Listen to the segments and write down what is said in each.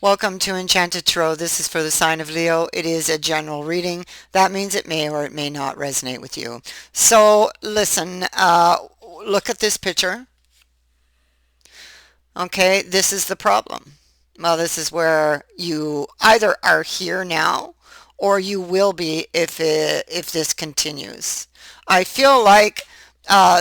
Welcome to Enchanted Tarot. This is for the sign of Leo. It is a general reading. That means it may or it may not resonate with you. So listen, look at this picture. Okay, this is the problem. Well, this is where you either are here now or you will be if this continues. I feel like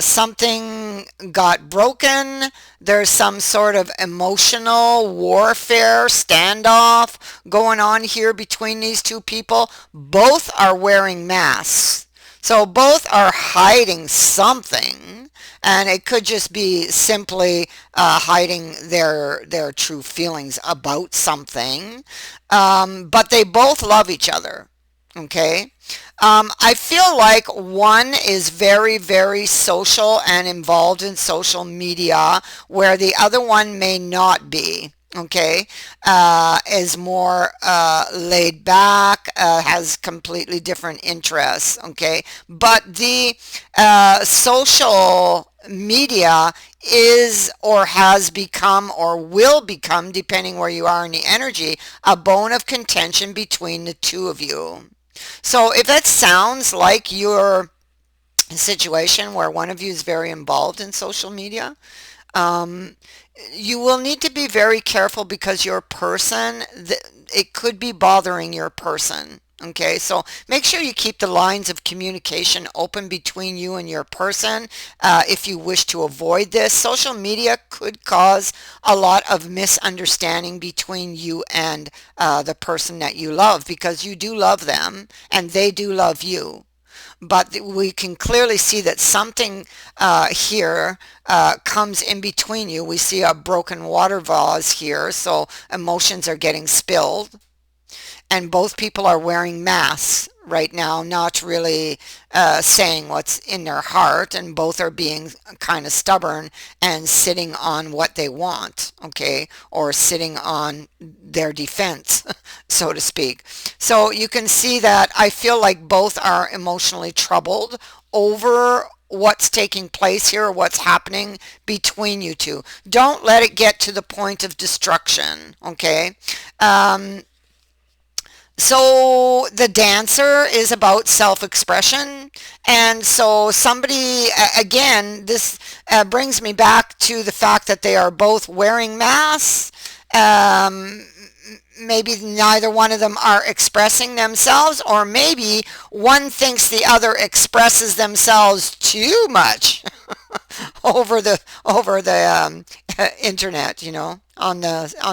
something got broken. There's some sort of emotional warfare standoff going on here between these two people. Both are wearing masks. So both are hiding something, and it could just be simply hiding their true feelings about something. But they both love each other. Okay. I feel like one is very, very social and involved in social media, where the other one may not be. Okay, is more laid back, has completely different interests. Okay, but the social media is or has become or will become, depending where you are in the energy, a bone of contention between the two of you. So if that sounds like your situation where one of you is very involved in social media, um, you will need to be very careful because your person, it could be bothering your person. Okay, so make sure you keep the lines of communication open between you and your person if you wish to avoid this. Social media could cause a lot of misunderstanding between you and the person that you love, because you do love them and they do love you. But we can clearly see that something here comes in between you. We see a broken water vase here, so emotions are getting spilled, and both people are wearing masks right now, not really saying what's in their heart, and both are being kind of stubborn and sitting on what they want, okay, or sitting on their defense, so to speak. So you can see that I feel like both are emotionally troubled over what's taking place here, what's happening between you two. Don't let it get to the point of destruction, okay? Um, so the dancer is about self-expression, and so somebody again, this brings me back to the fact that they are both wearing masks. um, Maybe neither one of them are expressing themselves, or maybe one thinks the other expresses themselves too much over the internet, on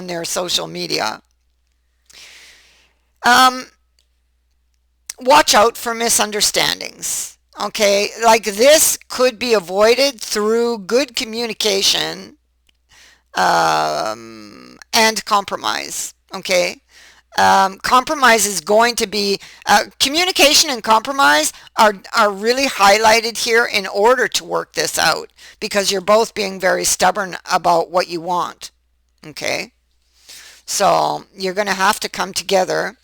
their social media. um, Watch out for misunderstandings. Okay, like this could be avoided through good communication and compromise. Okay, compromise is going to be communication and compromise are really highlighted here in order to work this out, because you're both being very stubborn about what you want. Okay, so you're going to have to come together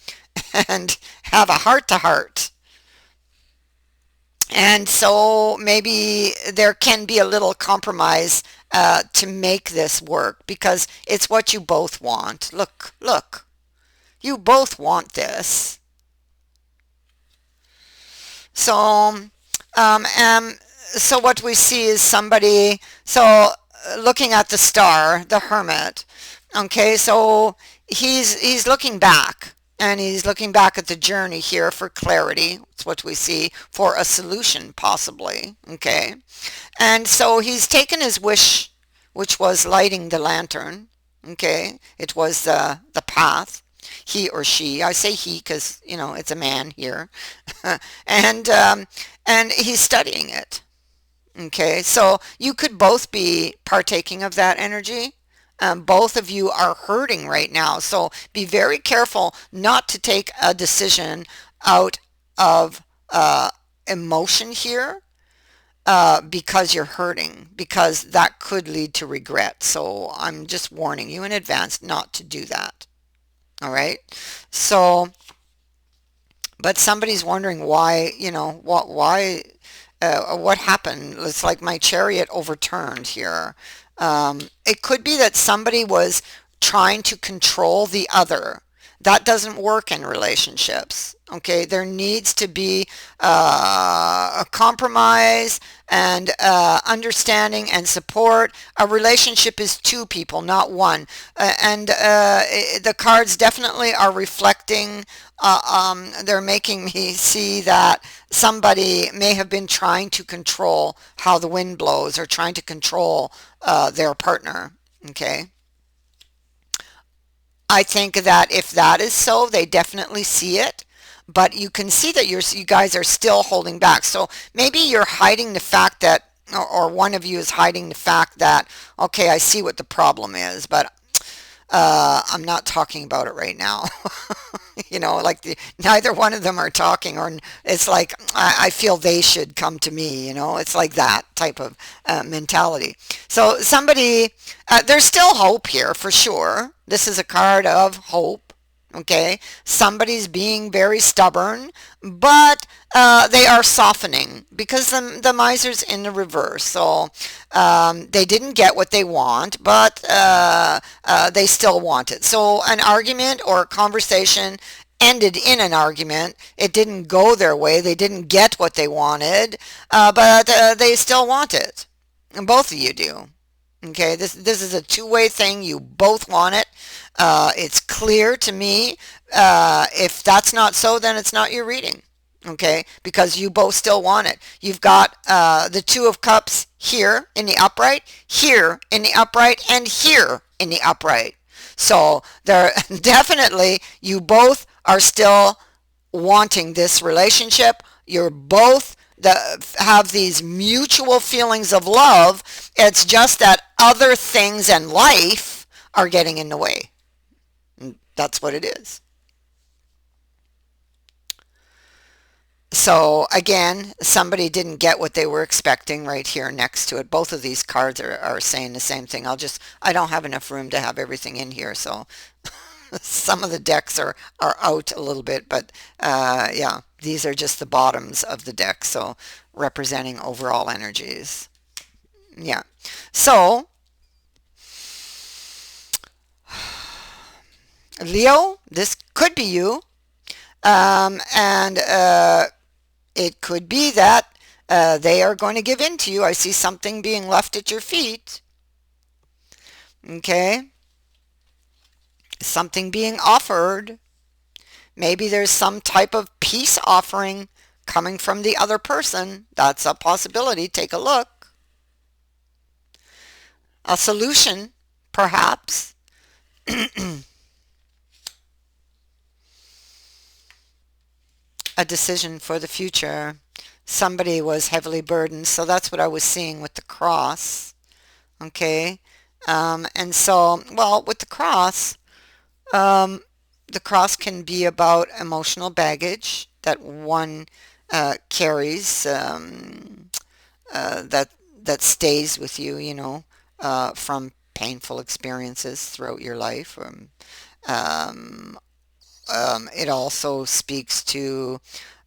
and have a heart to heart. And so maybe there can be a little compromise to make this work, because it's what you both want. Look, look, you both want this. So, so what we see is somebody, so looking at the star, the hermit, okay, so he's looking back. And he's looking back at the journey here for clarity. It's what we see, for a solution, possibly. Okay. And so he's taken his wish, which was lighting the lantern. Okay. It was the path. He or she. I say he because, it's a man here. and and he's studying it. Okay. So you could both be partaking of that energy. Both of you are hurting right now. So be very careful not to take a decision out of emotion here, because you're hurting, because that could lead to regret. So I'm just warning you in advance not to do that. All right. So, but somebody's wondering why, what happened. It's like my chariot overturned here. It could be that somebody was trying to control the other. That doesn't work in relationships. Okay, there needs to be a compromise and understanding and support. A relationship is two people, not one. The cards definitely are reflecting, they're making me see that somebody may have been trying to control how the wind blows or trying to control their partner. Okay. I think that if that is so, they definitely see it. But you can see that you guys are still holding back. So maybe you're hiding the fact that, or one of you is hiding the fact that, okay, I see what the problem is, but I'm not talking about it right now. Like neither one of them are talking, or it's like I feel they should come to me. It's like that type of mentality. So there's still hope here for sure. This is a card of hope. Okay, somebody's being very stubborn, but they are softening because the miser's in the reverse. So they didn't get what they want, but they still want it. So an argument or a conversation ended in an argument. It didn't go their way. They didn't get what they wanted, but they still want it. And both of you do. Okay, this is a two-way thing. You both want it. It's clear to me. If that's not so, then it's not your reading. Okay, because you both still want it. You've got the Two of Cups here in the upright, here in the upright, and here in the upright. So there definitely you both are still wanting this relationship. You're both have these mutual feelings of love. It's just that other things in life are getting in the way. That's what it is. So again, somebody didn't get what they were expecting right here next to it. Both of these cards are saying the same thing. I don't have enough room to have everything in here. So some of the decks are out a little bit, but yeah, these are just the bottoms of the deck. So representing overall energies. Yeah. So Leo, this could be you. And it could be that they are going to give in to you. I see something being left at your feet. Okay. Something being offered. Maybe there's some type of peace offering coming from the other person. That's a possibility. Take a look. A solution, perhaps. A decision for the future. Somebody was heavily burdened. So that's what I was seeing with the cross. Okay. And so, well, with um, the cross can be about emotional baggage that one carries, that stays with you, from painful experiences throughout your life. Um, it also speaks to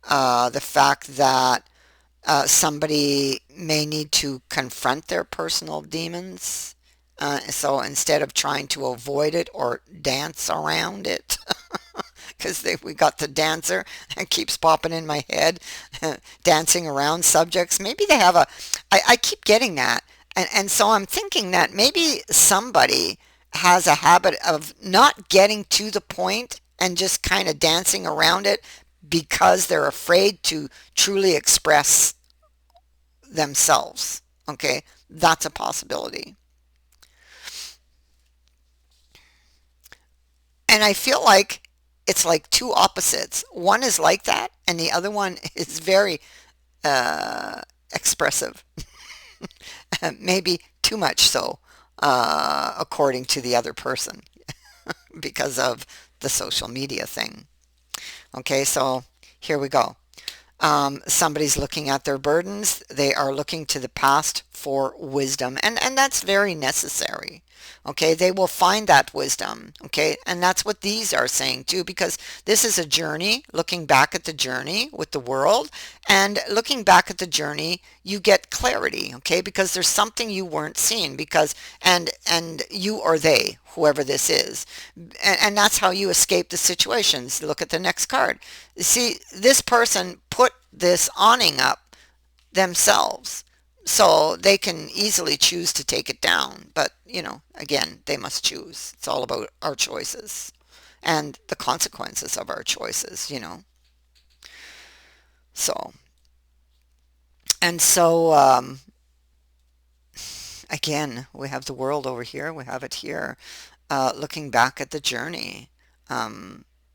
the fact that somebody may need to confront their personal demons. So instead of trying to avoid it or dance around it, because we got the dancer that keeps popping in my head, dancing around subjects. Maybe they have I keep getting that. And so I'm thinking that maybe somebody has a habit of not getting to the point and just kind of dancing around it because they're afraid to truly express themselves. Okay, that's a possibility. And I feel like it's like two opposites. One is like that, and the other one is very uh, expressive. Maybe too much so, according to the other person, because of the social media thing. Okay, so here we go. Somebody's looking at their burdens. They are looking to the past for wisdom, and that's very necessary. Okay, they will find that wisdom. Okay, and that's what these are saying too, because this is a journey, looking back at the journey with the world, and looking back at the journey, you get clarity. Okay, because there's something you weren't seeing, because and you or they, whoever this is, and that's how you escape the situations. Look at the next card. See, this person put this awning up themselves, so they can easily choose to take it down. But, again, they must choose. It's all about our choices and the consequences of our choices. So, and so, again, we have the world over here, we have it here, looking back at the journey,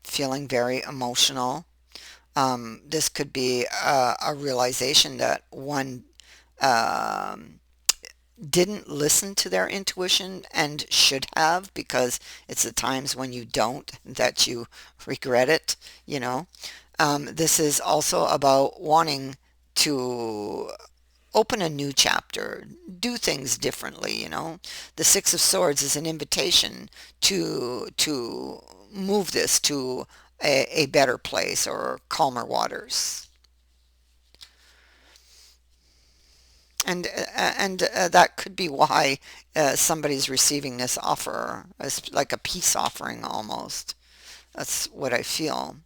feeling very emotional. This could be a realization that one um, didn't listen to their intuition and should have, because it's the times when you don't that you regret it. This is also about wanting to open a new chapter, do things differently. The Six of Swords is an invitation to move this to a better place or calmer waters. And that could be why somebody's receiving this offer as like a peace offering almost. That's what I feel.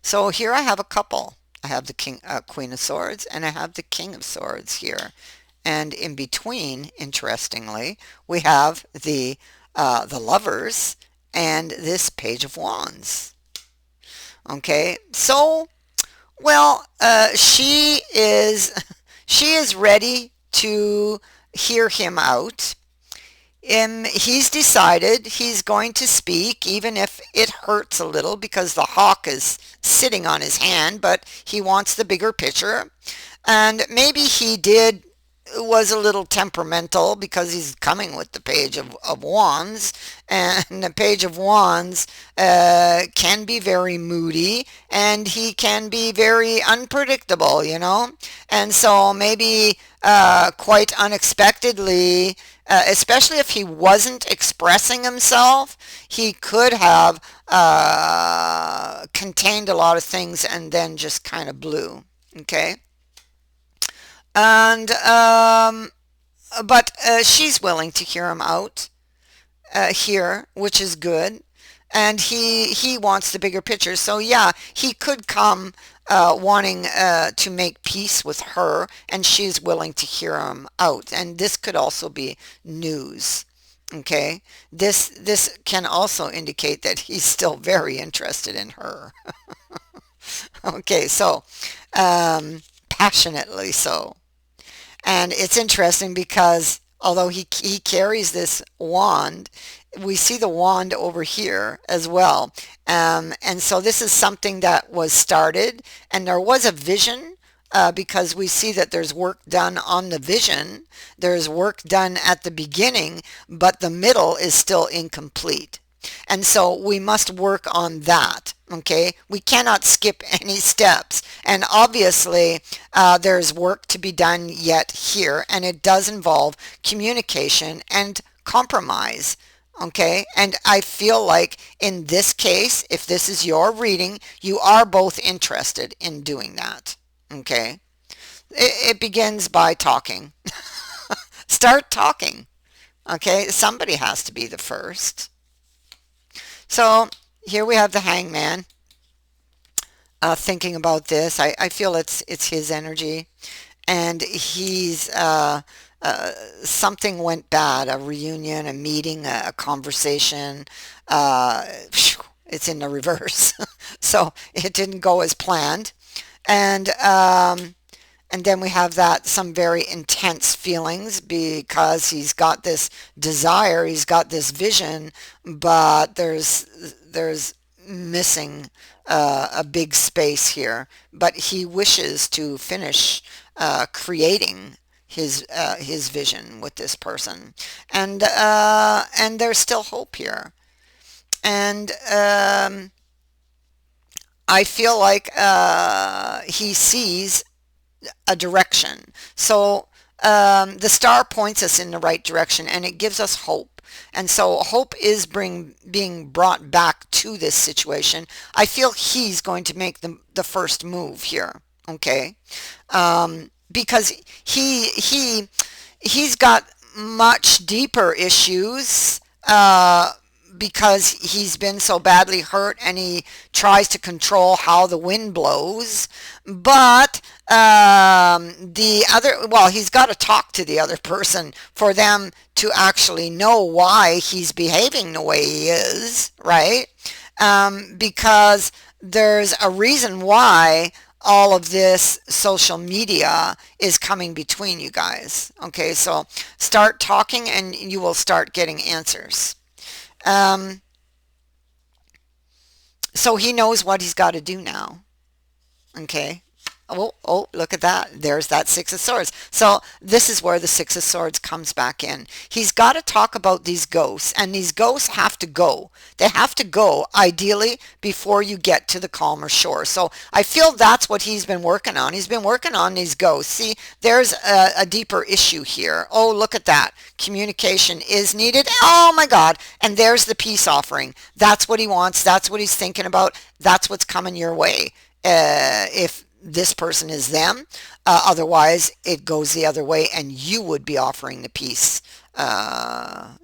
So here I have a couple. I have the Queen of Swords, and I have the King of Swords here. And in between, interestingly, we have the Lovers and this Page of Wands. Okay, so well, she is ready to hear him out. He's decided he's going to speak, even if it hurts a little because the hawk is sitting on his hand, but he wants the bigger picture. And maybe he did was a little temperamental because he's coming with the Page of Wands, and the Page of Wands can be very moody, and he can be very unpredictable. And so maybe quite unexpectedly, especially if he wasn't expressing himself, he could have contained a lot of things and then just kind of blew. Okay. And but she's willing to hear him out here, which is good. And he wants the bigger picture. So yeah, he could come wanting to make peace with her, and she's willing to hear him out. And this could also be news. Okay, this can also indicate that he's still very interested in her. Okay, so passionately so. And it's interesting because although he carries this wand, we see the wand over here as well. And so this is something that was started, and there was a vision, because we see that there's work done on the vision. There's work done at the beginning, but the middle is still incomplete. And so we must work on that. Okay, we cannot skip any steps. And obviously, there's work to be done yet here, and it does involve communication and compromise. Okay, and I feel like in this case, if this is your reading, you are both interested in doing that. Okay, it begins by talking. Start talking. Okay, somebody has to be the first. So here we have the hangman thinking about this. I feel it's his energy, and he's something went bad, a reunion, a meeting, a conversation. Uh, it's in the reverse, so it didn't go as planned, and and then we have that some very intense feelings because he's got this desire, he's got this vision, but there's missing a big space here. But he wishes to finish creating his vision with this person, and there's still hope here. And I feel like he sees a direction. So the star points us in the right direction and it gives us hope. And so hope is being brought back to this situation. I feel he's going to make the first move here. Okay. Because he's got much deeper issues because he's been so badly hurt and he tries to control how the wind blows. But the other, well, he's got to talk to the other person for them to actually know why he's behaving the way he is, right? Because there's a reason why all of this social media is coming between you guys. Okay, so start talking and you will start getting answers. Um, so he knows what he's got to do now. Okay. Oh, look at that. There's that Six of Swords. So this is where the Six of Swords comes back in. He's got to talk about these ghosts, and these ghosts have to go. They have to go, ideally, before you get to the calmer shore. So I feel that's what he's been working on. He's been working on these ghosts. See, there's a deeper issue here. Oh, look at that. Communication is needed. Oh, my God. And there's the peace offering. That's what he wants. That's what he's thinking about. That's what's coming your way. If this person is them. Otherwise, it goes the other way, and you would be offering the peace,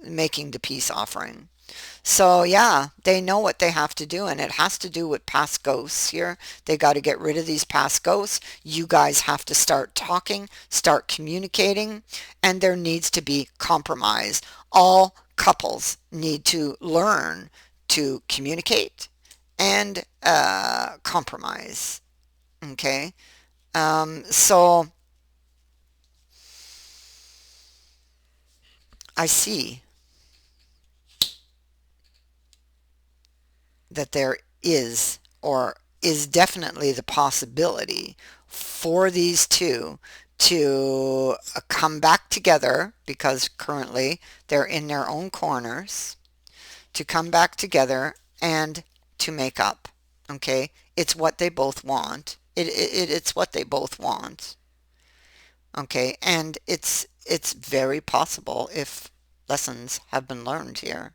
making the peace offering. So yeah, they know what they have to do, and it has to do with past ghosts here. They got to get rid of these past ghosts. You guys have to start talking, start communicating, and there needs to be compromise. All couples need to learn to communicate and compromise. Okay. So I see that there is, or is definitely the possibility for these two to come back together because currently they're in their own corners, to come back together and to make up. Okay. It's what they both want. It's what they both want. Okay. And it's very possible if lessons have been learned here.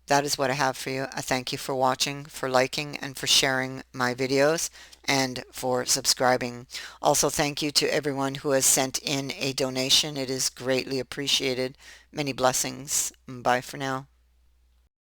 That is what I have for you. I thank you for watching, for liking, and for sharing my videos, and for subscribing. Also, thank you to everyone who has sent in a donation. It is greatly appreciated. Many blessings. Bye for now.